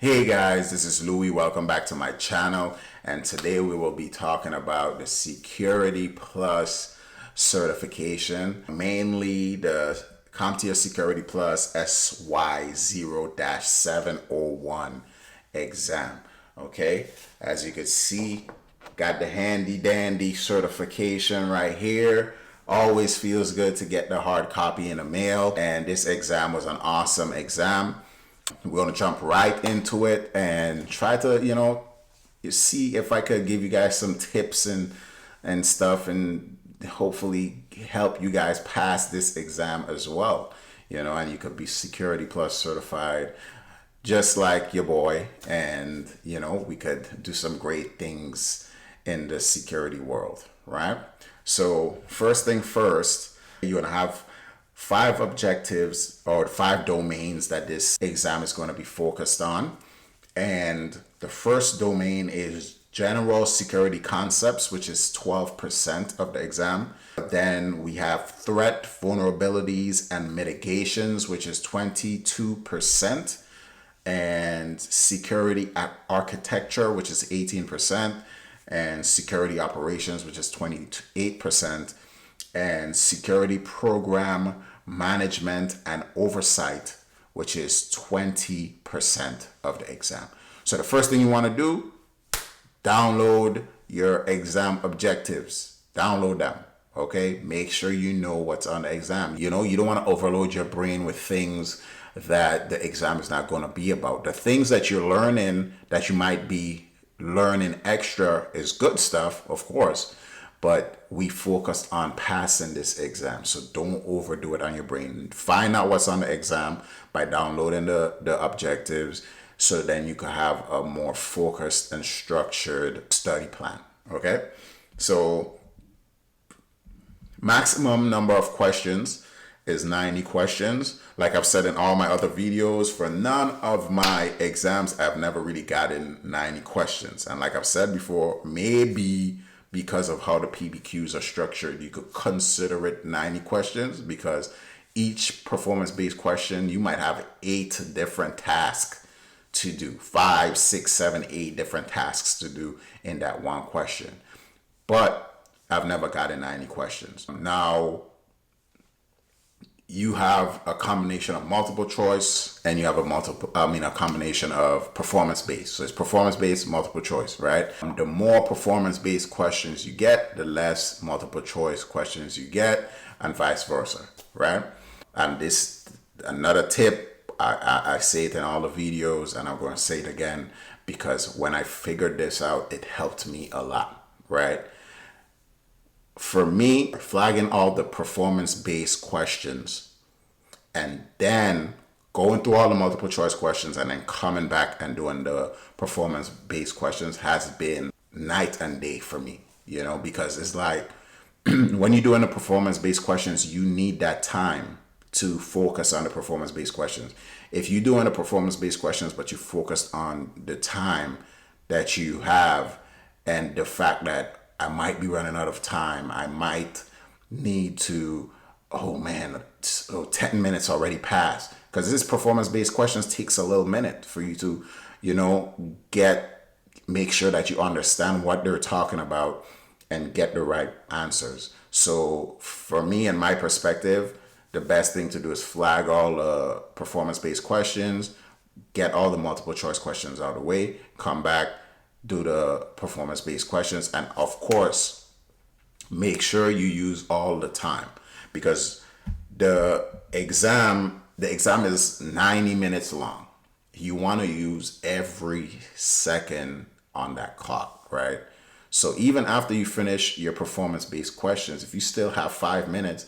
Hey guys, this is Louis. Welcome back to my channel. And today we will be talking about the Security Plus certification, mainly the Comptia Security Plus SY0-701 exam. Okay, as you can see, got the handy dandy certification right here. Always feels good to get the hard copy in the mail. And this exam was an awesome exam. We're going to jump right into it and try to, see if I could give you guys some tips and stuff, and hopefully help you guys pass this exam as well. And you could be Security Plus certified just like your boy, and we could do some great things in the security world, right? So first thing first, you're going to have 5 objectives or 5 domains that this exam is going to be focused on. And the first domain is general security concepts, which is 12% of the exam. Then we have threat, vulnerabilities, and mitigations, which is 22%. And security architecture, which is 18%. And security operations, which is 28%. And security program management and oversight, which is 20% of the exam. So the first thing you want to do, download your exam objectives. Download them. Okay, make sure you know what's on the exam. You don't want to overload your brain with things that the exam is not going to be about. The things that you're learning, that you might be learning extra, is good stuff, of course, but we focused on passing this exam. So don't overdo it on your brain. Find out what's on the exam by downloading the objectives, so then you can have a more focused and structured study plan. Okay, so maximum number of questions is 90 questions. Like I've said in all my other videos, for none of my exams, I've never really gotten 90 questions. And like I've said before, maybe because of how the PBQs are structured, you could consider it 90 questions, because each performance-based question, you might have 8 different tasks to do, 5, 6, 7, 8 different tasks to do in that one question. But I've never gotten 90 questions. Now, you have a combination of multiple choice, and you have a combination of performance based. So it's performance based, multiple choice, right? The more performance based questions you get, the less multiple choice questions you get, and vice versa, right? And this, another tip, I say it in all the videos, and I'm going to say it again, because when I figured this out, it helped me a lot, right? For me, flagging all the performance-based questions and then going through all the multiple choice questions and then coming back and doing the performance-based questions has been night and day for me, because it's like when you're doing the performance-based questions, you need that time to focus on the performance-based questions. If you're doing the performance-based questions, but you focus on the time that you have and the fact that I might be running out of time, I might need to, 10 minutes already passed. Because this performance-based questions takes a little minute for you to, make sure that you understand what they're talking about and get the right answers. So for me and my perspective, the best thing to do is flag all the performance-based questions, get all the multiple choice questions out of the way, come back, do the performance-based questions, and of course, make sure you use all the time, because the exam is 90 minutes long. You want to use every second on that clock, right? So even after you finish your performance-based questions, if you still have 5 minutes,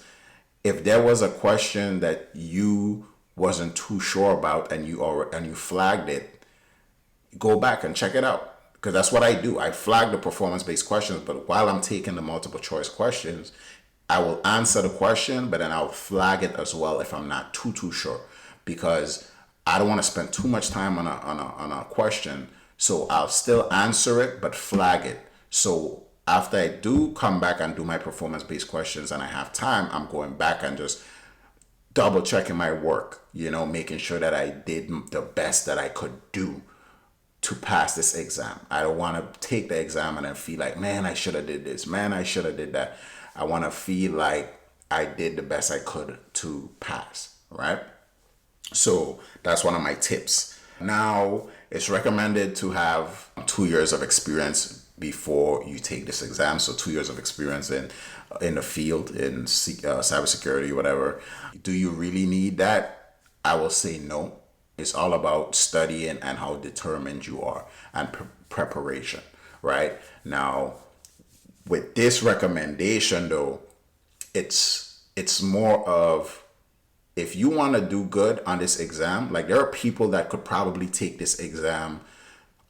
if there was a question that you wasn't too sure about and you flagged it, go back and check it out. Because that's what I do. I flag the performance-based questions, but while I'm taking the multiple choice questions, I will answer the question, but then I'll flag it as well if I'm not too sure, because I don't want to spend too much time on a question. So I'll still answer it, but flag it. So after I do come back and do my performance-based questions and I have time, I'm going back and just double checking my work, making sure that I did the best that I could do to pass this exam. I don't want to take the exam and then feel like, man, I should have did this. Man, I should have did that. I want to feel like I did the best I could to pass, right? So that's one of my tips. Now, it's recommended to have 2 years of experience before you take this exam. So 2 years of experience in the field, in cybersecurity, whatever. Do you really need that? I will say no. It's all about studying and how determined you are and preparation, right? Now, with this recommendation though, it's more of, if you want to do good on this exam, like there are people that could probably take this exam.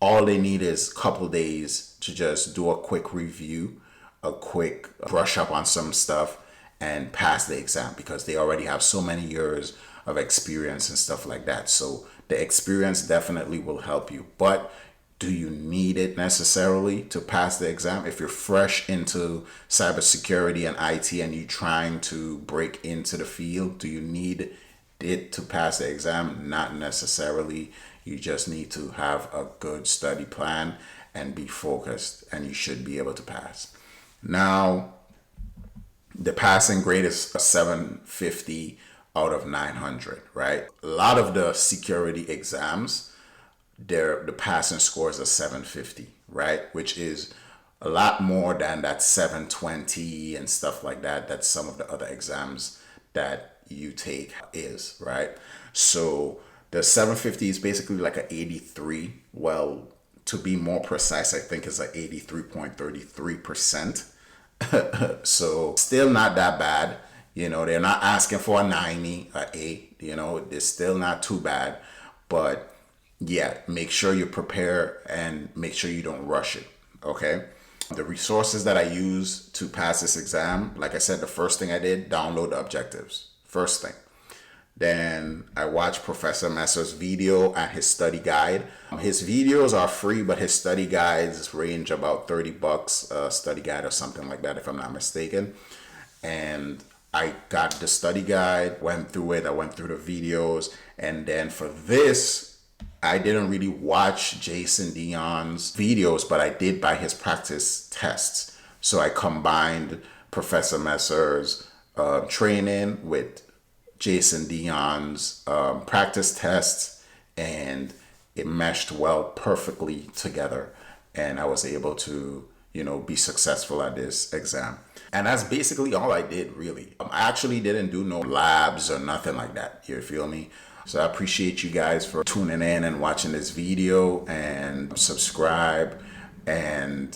All they need is a couple days to just do a quick review, a quick brush up on some stuff and pass the exam, because they already have so many years of experience and stuff like that. So the experience definitely will help you. But do you need it necessarily to pass the exam? If you're fresh into cybersecurity and IT and you're trying to break into the field, do you need it to pass the exam? Not necessarily. You just need to have a good study plan and be focused, and you should be able to pass. Now, the passing grade is 750 out of 900, right? A lot of the security exams, the passing scores are 750, right? Which is a lot more than that 720 and stuff like that. That's some of the other exams that you take is, right? So the 750 is basically like an 83. Well, to be more precise, I think it's like 83.33%. So still not that bad. You know, they're not asking for a 90, a 8, you know, it's still not too bad. But yeah, make sure you prepare and make sure you don't rush it, okay? The resources that I use to pass this exam, like I said, the first thing I did, download the objectives. First thing. Then I watched Professor Messer's video and his study guide. His videos are free, but his study guides range about $30, study guide or something like that, if I'm not mistaken. And I got the study guide, went through it, I went through the videos, and then for this, I didn't really watch Jason Dion's videos, but I did buy his practice tests. So I combined Professor Messer's training with Jason Dion's practice tests, and it meshed well perfectly together. And I was able to, you know, be successful at this exam. And that's basically all I did, really. I actually didn't do no labs or nothing like that. You feel me? So I appreciate you guys for tuning in and watching this video, and subscribe and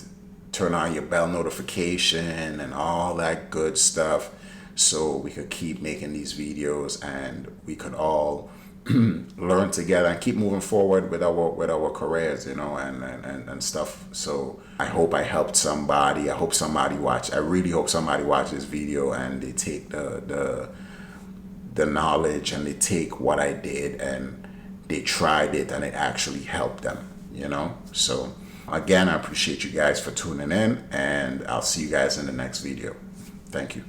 turn on your bell notification and all that good stuff, so we could keep making these videos and we could all learn together and keep moving forward with our careers, you know, and stuff. So I hope I helped somebody. I hope somebody watch. I really hope somebody watch this video and they take the knowledge and they take what I did and they tried it and it actually helped them, you know. So again, I appreciate you guys for tuning in, and I'll see you guys in the next video. Thank you.